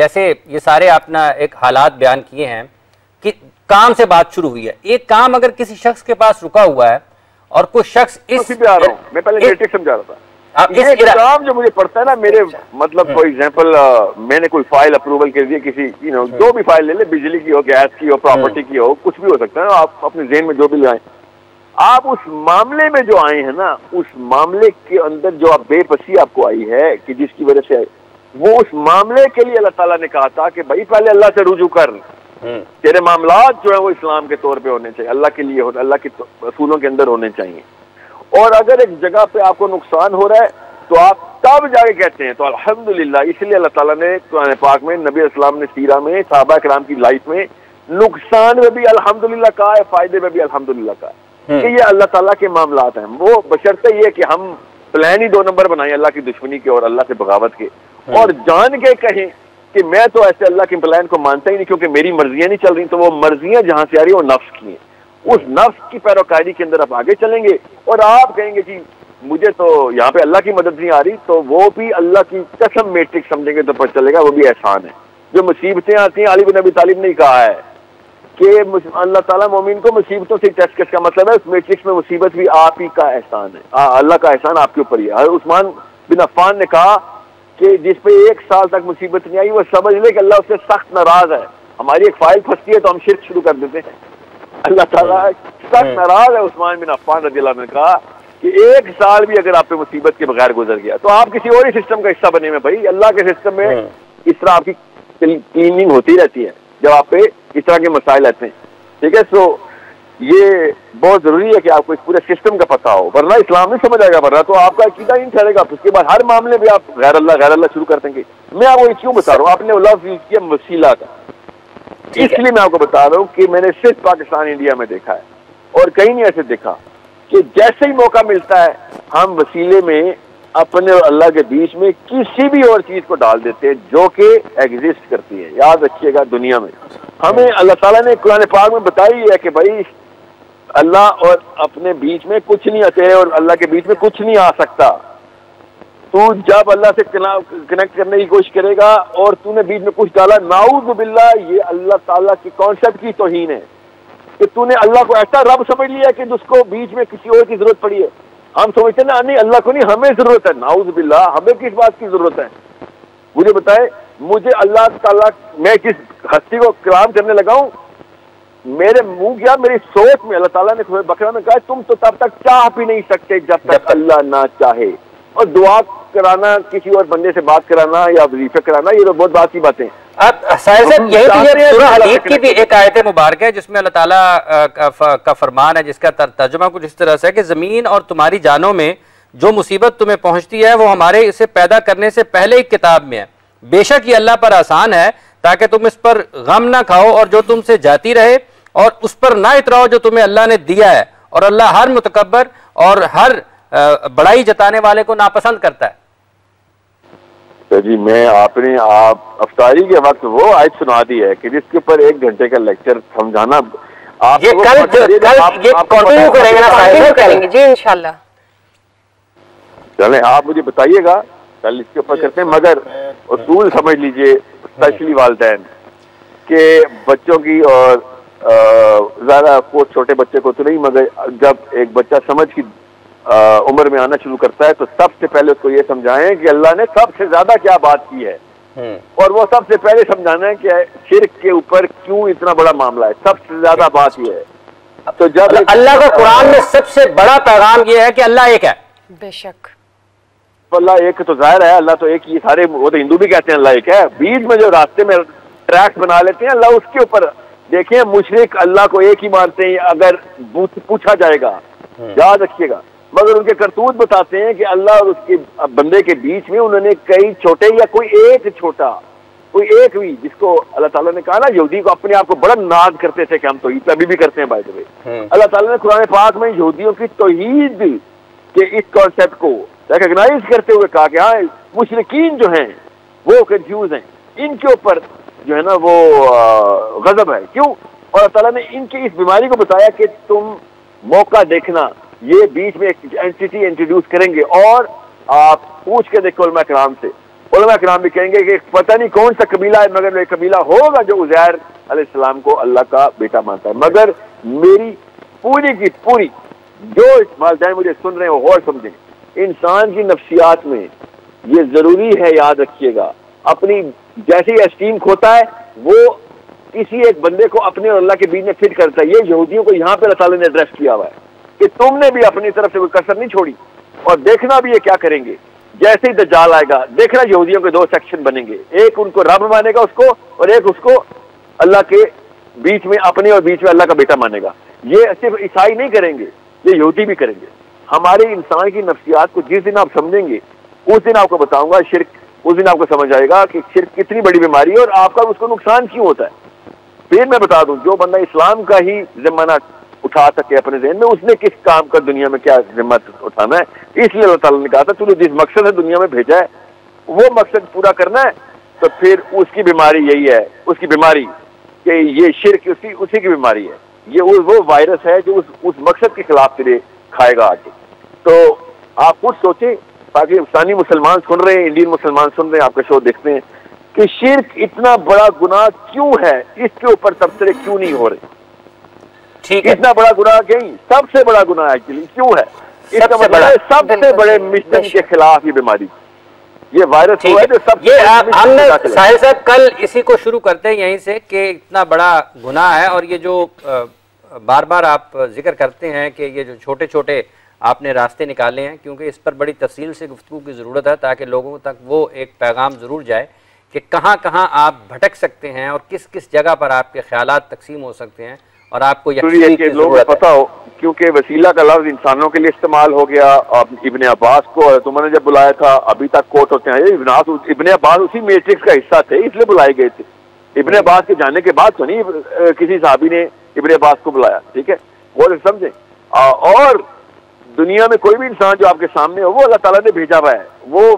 جیسے یہ سارے آپ نے ایک حالات بیان کیے ہیں کہ کام سے بات شروع ہوئی ہے، ایک کام اگر کسی شخص کے پاس رکا ہوا ہے اور کوئی شخص میں پہلے میٹرک سمجھا رہا تھا، یہ کام جو مجھے پڑتا ہے نا میرے مطلب فار ایگزامپل میں نے کوئی فائل اپروول کے لیے کسی جو بھی فائل لے لے، بجلی کی ہو، گیس کی ہو، پراپرٹی کی ہو، کچھ بھی ہو سکتا ہے، آپ اپنے ذہن میں جو بھی لائیں، آپ اس معاملے میں جو آئے ہیں نا، اس معاملے کے اندر جو آپ بے بسی آپ کو آئی ہے کہ جس کی وجہ سے وہ اس معاملے کے لیے اللہ تعالیٰ نے کہا تھا کہ بھائی پہلے اللہ سے رجوع کر، تیرے معاملات جو ہیں وہ اسلام کے طور پہ ہونے چاہیے، اللہ کے لیے اللہ کے اصولوں کے اندر ہونے چاہیے، اور اگر ایک جگہ پہ آپ کو نقصان ہو رہا ہے تو آپ تب جا کے کہتے ہیں تو الحمدللہ، اس لیے اللہ تعالیٰ نے قرآن پاک میں، نبی اسلام نے سیرہ میں، صحابہ کرام کی لائف میں نقصان میں بھی الحمدللہ کہا ہے، فائدے میں بھی الحمدللہ کہا ہے کہ یہ اللہ تعالیٰ کے معاملات ہیں، وہ بشرطے یہ کہ ہم پلان ہی 2 نمبر بنائیں اللہ کی دشمنی کے اور اللہ سے بغاوت کے، اور جان کے کہیں کہ میں تو ایسے اللہ کے پلان کو مانتا ہی نہیں کیونکہ میری مرضیاں نہیں چل رہی، تو وہ مرضیاں جہاں سے آ رہی ہیں وہ نفس کی ہیں، اس نفس کی پیروکاری کے اندر آپ آگے چلیں گے، اور آپ کہیں گے جی مجھے تو یہاں پہ اللہ کی مدد نہیں آ رہی، تو وہ بھی اللہ کی قسم میٹرک سمجھیں گے تو پتہ چلے گا وہ بھی احسان ہے۔ جو مصیبتیں آتی ہیں، علی بن ابی طالب نے کہا ہے کہ اللہ تعالیٰ مومن کو مصیبتوں سے ٹیسٹ کرنے کا مطلب ہے اس میٹرکس میں مصیبت بھی آپ ہی کا احسان ہے، اللہ کا احسان آپ کے اوپر ہی ہے۔ عثمان بن عفان نے کہا کہ جس پہ 1 سال تک مصیبت نہیں آئی وہ سمجھ لے کہ اللہ اس سے سخت ناراض ہے، ہماری ایک فائل پھنستی ہے تو ہم شرک شروع کر دیتے ہیں، اللہ تعالیٰ سخت ناراض ہے۔ عثمان بن عفان رضی اللہ عنہ نے کہا کہ 1 سال بھی اگر آپ پہ مصیبت کے بغیر گزر گیا تو آپ کسی اور ہی سسٹم کا حصہ بنے ہوئے، بھائی اللہ کے سسٹم میں اس طرح آپ کی کلیننگ ہوتی رہتی ہے جب آپ پہ اس طرح کے مسائل آتے ہیں، ٹھیک ہے۔ سو یہ بہت ضروری ہے کہ آپ کو اس پورے سسٹم کا پتہ ہو، ورنہ اسلام نہیں سمجھ آئے گا، ورنہ تو آپ کا عقیدہ ہی نہیں ٹھہرے گا، اس کے بعد ہر معاملے میں آپ غیر اللہ شروع کر دیں گے۔ میں آپ کو یہ کیوں بتا رہا ہوں، آپ نے لفظ یوز کیا وسیلہ کا، اس لیے میں آپ کو بتا رہا ہوں کہ میں نے صرف پاکستان انڈیا میں دیکھا ہے اور کہیں نہیں ایسے دیکھا کہ جیسے ہی موقع ملتا ہے ہم وسیلے میں اپنے اور اللہ کے بیچ میں کسی بھی اور چیز کو ڈال دیتے ہیں جو کہ ایگزسٹ کرتی ہے۔ یاد رکھیے گا دنیا میں ہمیں اللہ تعالیٰ نے قرآن پاک میں بتائی ہے کہ بھائی اللہ اور اپنے بیچ میں کچھ نہیں آتے اور اللہ کے بیچ میں کچھ نہیں آ سکتا۔ تو جب اللہ سے کنیکٹ کرنے کی کوشش کرے گا اور تو نے بیچ میں کچھ ڈالا، نعوذ باللہ، یہ اللہ تعالیٰ کی کانسیپٹ کی توہین ہے کہ تو نے اللہ کو ایسا رب سمجھ لیا کہ جس کو بیچ میں کسی اور کی ضرورت پڑی ہے۔ ہم سمجھتے نا نہیں اللہ کو نہیں، ہمیں ضرورت ہے، نعوذ باللہ، ہمیں کس بات کی ضرورت ہے؟ مجھے بتائے، مجھے اللہ تعالیٰ، میں جس ہستی کو کلام کرنے لگا ہوں، میرے منہ کیا میری سوچ میں اللہ تعالیٰ نے سورہ بقرہ میں کہا تم تو تب تک چاہ بھی نہیں سکتے جب تک اللہ نہ چاہے، اور دعا کرانا، کسی اور بندے سے بات کرانا یا وظیفہ کرانا، یہ تو بہت بات کی باتیں۔ اب ساحر صاحب یہی سورہ حدید کی بھی ایک آیت مبارک ہے جس میں اللہ تعالیٰ کا فرمان ہے، جس کا ترجمہ کچھ اس طرح سے ہے کہ زمین اور تمہاری جانوں میں جو مصیبت تمہیں پہنچتی ہے وہ ہمارے اسے پیدا کرنے سے پہلے ایک کتاب میں ہے، بے شک یہ اللہ پر آسان ہے تاکہ تم اس پر غم نہ کھاؤ اور جو تم سے جاتی رہے اور اس پر نہ اتراؤ جو تمہیں اللہ نے دیا ہے، اور اللہ ہر متکبر اور ہر بڑائی جتانے والے کو ناپسند کرتا ہے۔ جی میں آپ افطاری کے وقت وہ آیت سنا دی ہے کہ جس کے اوپر 1 گھنٹے کا لیکچر سمجھانا آپ یہ کل کنٹینیو کریں گے نا، کریں گے جی انشاءاللہ۔ چلیں آپ مجھے بتائیے گا، کل اس کے اوپر کرتے ہیں، مگر اصول سمجھ لیجئے اسپیشلی والدین کہ بچوں کی، اور زیادہ کو چھوٹے بچے کو تو نہیں، مگر جب ایک بچہ سمجھ کی عمر میں آنا شروع کرتا ہے تو سب سے پہلے اس کو یہ سمجھائیں کہ اللہ نے سب سے زیادہ کیا بات کی ہے، اور وہ سب سے پہلے سمجھانا ہے کہ شرک کے اوپر کیوں اتنا بڑا معاملہ ہے، سب سے زیادہ بات یہ ہے۔ تو جب اللہ کا قرآن میں سب سے بڑا پیغام یہ ہے کہ اللہ ایک ہے، بے شک اللہ ایک تو ظاہر ہے، اللہ تو ایک ہی، سارے وہ تو ہندو بھی کہتے ہیں اللہ ایک ہے، بیچ میں جو راستے میں ٹریک بنا لیتے ہیں اللہ اس کے اوپر، دیکھیں مشرک اللہ کو ایک ہی مانتے ہیں اگر پوچھا جائے گا، یاد رکھیے گا، مگر ان کے کرتوت بتاتے ہیں کہ اللہ اور اس کے بندے کے بیچ میں انہوں نے کئی چھوٹے یا کوئی ایک چھوٹا، کوئی ایک بھی، جس کو اللہ تعالیٰ نے کہا نا یہودی کو اپنے آپ کو بڑا ناد کرتے تھے کہ ہم توحید، ابھی بھی کرتے ہیں بائی دا وے، اللہ تعالیٰ نے قرآن پاک میں یہودیوں کی توحید کے اس کانسیپٹ کو ریکگنائز کرتے ہوئے کہا کہ ہاں مشرکین جو ہیں وہ کنفیوز ہیں، ان کے اوپر جو ہے نا وہ غضب ہے، کیوں؟ اور اللہ تعالیٰ نے ان کی اس بیماری کو بتایا کہ تم موقع دیکھنا، یہ بیچ میں ایک اینٹیٹی انٹروڈیوس کریں گے، اور آپ پوچھ کے دیکھو علماء کرام سے علماء کرام بھی کہیں گے کہ پتہ نہیں کون سا قبیلہ ہے مگر یہ قبیلہ ہوگا جو عزیر علیہ السلام کو اللہ کا بیٹا مانتا ہے. مگر میری پوری کی پوری جو والدین مجھے سن رہے ہیں وہ غور سمجھیں, انسان کی نفسیات میں یہ ضروری ہے, یاد رکھیے گا, اپنی جیسے ہی اسٹیم کھوتا ہے وہ کسی ایک بندے کو اپنے اور اللہ کے بیچ میں فٹ کرتا ہے. یہ یہودیوں کو یہاں پہ اللہ تعالیٰ نے ایڈریس کیا ہوا ہے کہ تم نے بھی اپنی طرف سے کوئی کسر نہیں چھوڑی, اور دیکھنا بھی یہ کیا کریں گے. جیسے ہی دجال آئے گا دیکھنا یہودیوں کے دو سیکشن بنیں گے, ایک ان کو رب مانے گا اس کو, اور ایک اس کو اللہ کے بیچ میں اپنے اور بیچ میں اللہ کا بیٹا مانے گا. یہ صرف عیسائی نہیں کریں گے, یہ یہودی بھی کریں گے. ہمارے انسان کی نفسیات کو جس دن آپ سمجھیں گے اس دن آپ کو بتاؤں گا شرک, اس دن آپ کو سمجھ آئے گا کہ شرک کتنی بڑی بیماری ہے اور آپ کا اس کو نقصان کیوں ہوتا ہے. پھر میں بتا دوں, جو بندہ اسلام کا ہی ذمہ نہ اٹھا سکے اپنے ذہن میں, اس نے کس کام کا دنیا میں کیا ذمہ اٹھانا ہے. اس لیے اللہ تعالیٰ نے کہا تھا تو نے جس مقصد سے دنیا میں بھیجا ہے وہ مقصد پورا کرنا ہے. تو پھر اس کی بیماری یہی ہے, اس کی بیماری کہ یہ شرک اسی کی بیماری ہے. یہ وہ وائرس ہے جو اس مقصد کے خلاف تیرے کھائے گا آگے. تو آپ خود سوچیں, پاکستانی مسلمان سن رہے ہیں, انڈین مسلمان سن رہے ہیں, آپ کا شو دیکھتے ہیں, کہ شرک اتنا بڑا گناہ کیوں ہے, اس کے اوپر تبصرے کیوں نہیں ہو رہے. ٹھیک ہے, اتنا بڑا گناہ کہیں سب سے بڑا گناہ ایکچولی کیوں ہے, اس کا مطلب ہے سب سے بڑے مشن کے خلاف یہ بیماری, یہ وائرس ہوا ہے جو سب سے ہم نے ساحل صاحب کل اسی کو شروع کرتے ہیں یہیں سے کہ اتنا بڑا گناہ ہے. اور یہ جو بار بار آپ ذکر کرتے ہیں کہ یہ جو چھوٹے چھوٹے آپ نے راستے نکالے ہیں, کیونکہ اس پر بڑی تفصیل سے گفتگو کی ضرورت ہے تاکہ لوگوں تک وہ ایک پیغام ضرور جائے کہ کہاں کہاں آپ بھٹک سکتے ہیں اور کس کس جگہ پر آپ کے خیالات تقسیم ہو سکتے ہیں, اور آپ کو یقین کہ لوگوں کو پتہ ہو. کیونکہ وسیلہ کا لفظ انسانوں کے لیے استعمال ہو گیا. ابن عباس کو تم نے جب بلایا تھا, ابھی تک کوٹ ہوتے ہیں ابن عباس اسی میٹرکس کا حصہ تھے اس لیے بلائے گئے تھے. ابن عباس کے جانے کے بعد تو نہیں کسی صحابی نے ابن عباس کو بلایا. ٹھیک ہے, وہ سمجھیں. اور دنیا میں کوئی بھی انسان جو آپ کے سامنے ہو وہ اللہ تعالیٰ نے بھیجا ہوا ہے, وہ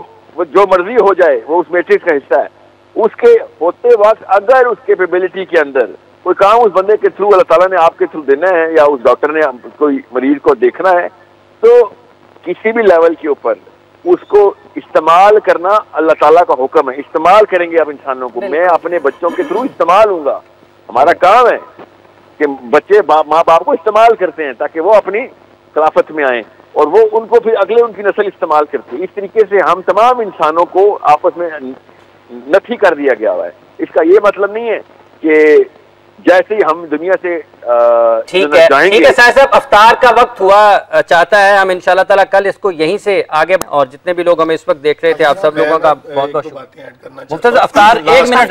جو مرضی ہو جائے وہ اس میٹرکس کا حصہ ہے. اس کے ہوتے وقت اگر اس کیپیبلٹی کے اندر کوئی کام اس بندے کے تھرو اللہ تعالیٰ نے آپ کے تھرو دینا ہے یا اس ڈاکٹر نے کوئی مریض کو دیکھنا ہے, تو کسی بھی لیول کے اوپر اس کو استعمال کرنا اللہ تعالیٰ کا حکم ہے. استعمال کریں گے آپ انسانوں کو, میں اپنے بچوں کے تھرو استعمال ہوں گا. ہمارا کام ہے کہ بچے ماں باپ کو استعمال کرتے ہیں تاکہ وہ اپنی خلافت میں آئیں, اور وہ ان کو پھر اگلے ان کی نسل استعمال کرتی ہے. اس طریقے سے ہم تمام انسانوں کو آپس میں نتھی کر دیا گیا ہوا ہے. اس کا یہ مطلب نہیں ہے کہ جیسے ہی ہم دنیا سے ٹھیک ہے صاحب صاحب, افطار کا وقت ہوا چاہتا ہے. ہم انشاءاللہ تعالیٰ کل اس کو یہیں سے آگے, اور جتنے بھی لوگ ہمیں اس وقت دیکھ رہے تھے آپ سب لوگوں کا بہت بہت شکریہ. مفتی افطار 1 منٹ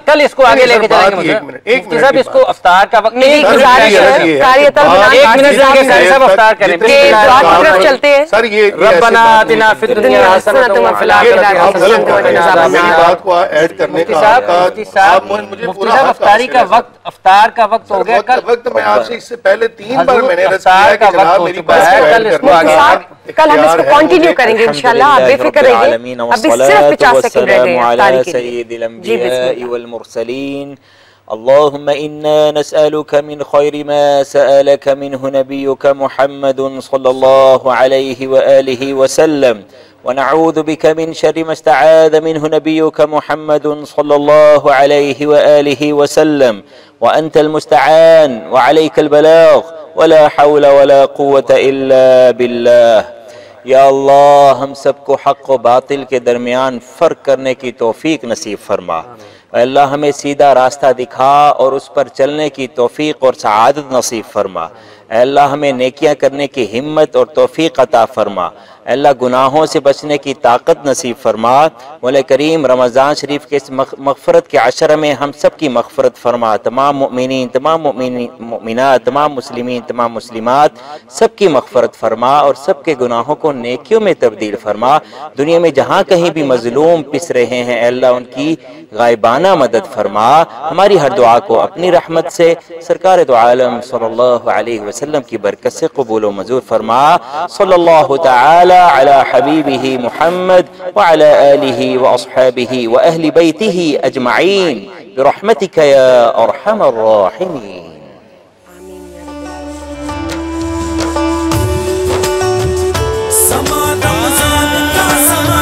کل اس کو آگے لے کے جائیں گے. مفتی صاحب اس کو افطار کا وقت 1 منٹ صاحب افطار کریں چلتے ہیں. ربنا آتنا فی الدنیا حسنۃ وفی الآخرۃ حسنۃ وقنا عذاب النار. مفتی صاحب مفتی صاحب افطاری کا وقت, افطار کا وقت ہو گیا. وقت میں آپ سے اس سے پہلے 3 بار میں نے رض کیا کہ جناب میری بات کل ہم اس کو کنٹینیو کریں گے انشاءاللہ, آپ بے فکر رہیے. ابھی صرف 50 سیکنڈ رہ گئے ہیں افطاری کے لیے. سید الانبیاء والمرسلین. اللهم إنا نسألك من خير ما سألك منه نبيك محمد صلى الله عليه وآله وسلم, ونعوذ بك من شر ما استعاذ منه نبيك محمد صلى الله عليه وآله وسلم, وأنت المستعان وعليك البلاغ ولا حول ولا قوة إلا بالله. یا اللہ ہم سب کو حق و باطل کے درمیان فرق کرنے کی توفیق نصیب فرما. اے اللہ ہمیں سیدھا راستہ دکھا اور اس پر چلنے کی توفیق اور سعادت نصیب فرما. اے اللہ ہمیں نیکیاں کرنے کی ہمت اور توفیق عطا فرما. اے اللہ گناہوں سے بچنے کی طاقت نصیب فرما. مولا کریم رمضان شریف کے اس مغفرت کے عشرہ میں ہم سب کی مغفرت فرما. تمام مؤمنین, تمام مؤمنات, تمام مسلمین, تمام مسلمات, سب کی مغفرت فرما اور سب کے گناہوں کو نیکیوں میں تبدیل فرما. دنیا میں جہاں کہیں بھی مظلوم پس رہے ہیں اے اللہ ان کی غائبانہ مدد فرما. ہماری ہر دعا کو اپنی رحمت سے سرکار دو عالم صلی اللہ علیہ وسلم کی برکت سے قبول و منظور فرما. صلی اللہ تعالی على حبیبہ محمد وعلى آلہ واصحابہ واہل بیتہ اجمعین برحمتک یا ارحم الراحمین. رمضان کا سما